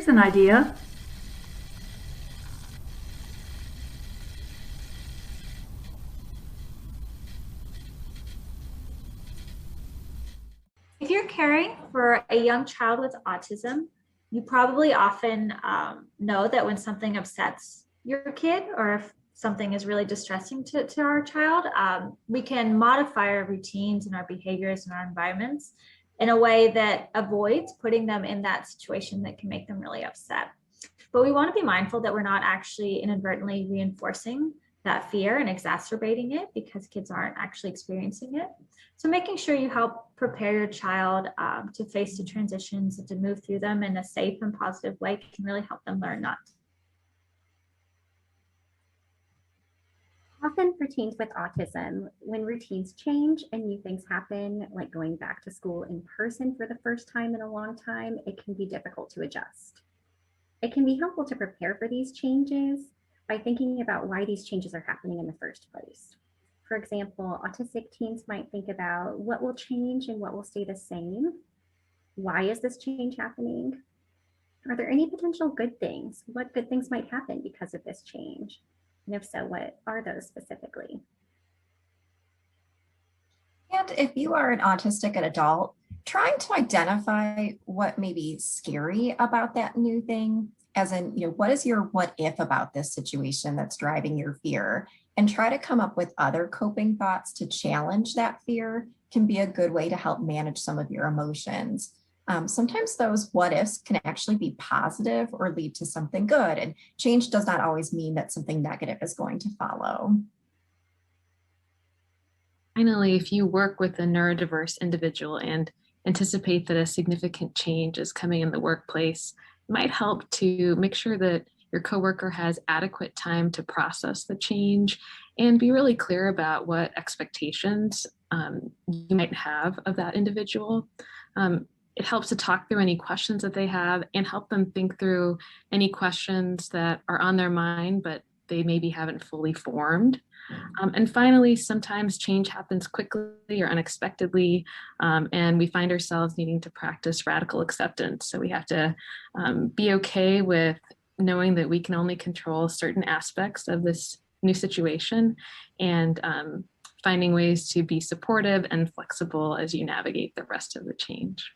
Here's an idea. If you're caring for a young child with autism, you probably often know that when something upsets your kid or if something is really distressing to our child, we can modify our routines and our behaviors and our environments in a way that avoids putting them in that situation that can make them really upset. But we want to be mindful that we're not actually inadvertently reinforcing that fear and exacerbating it because kids aren't actually experiencing it. So making sure you help prepare your child to face the transitions and to move through them in a safe and positive way can really help them learn not to. Often for teens with autism, when routines change and new things happen, like going back to school in person for the first time in a long time, it can be difficult to adjust. It can be helpful to prepare for these changes by thinking about why these changes are happening in the first place. For example, autistic teens might think about what will change and what will stay the same. Why is this change happening? Are there any potential good things? What good things might happen because of this change? And if so, what are those specifically? And if you are an autistic adult, trying to identify what may be scary about that new thing, as in, what is your what if about this situation that's driving your fear, and try to come up with other coping thoughts to challenge that fear can be a good way to help manage some of your emotions. Sometimes those what ifs can actually be positive or lead to something good, and change does not always mean that something negative is going to follow. Finally, if you work with a neurodiverse individual and anticipate that a significant change is coming in the workplace, it might help to make sure that your coworker has adequate time to process the change and be really clear about what expectations you might have of that individual. It helps to talk through any questions that they have and help them think through any questions that are on their mind, but they maybe haven't fully formed. And finally, sometimes change happens quickly or unexpectedly, and we find ourselves needing to practice radical acceptance. So we have to be okay with knowing that we can only control certain aspects of this new situation and finding ways to be supportive and flexible as you navigate the rest of the change.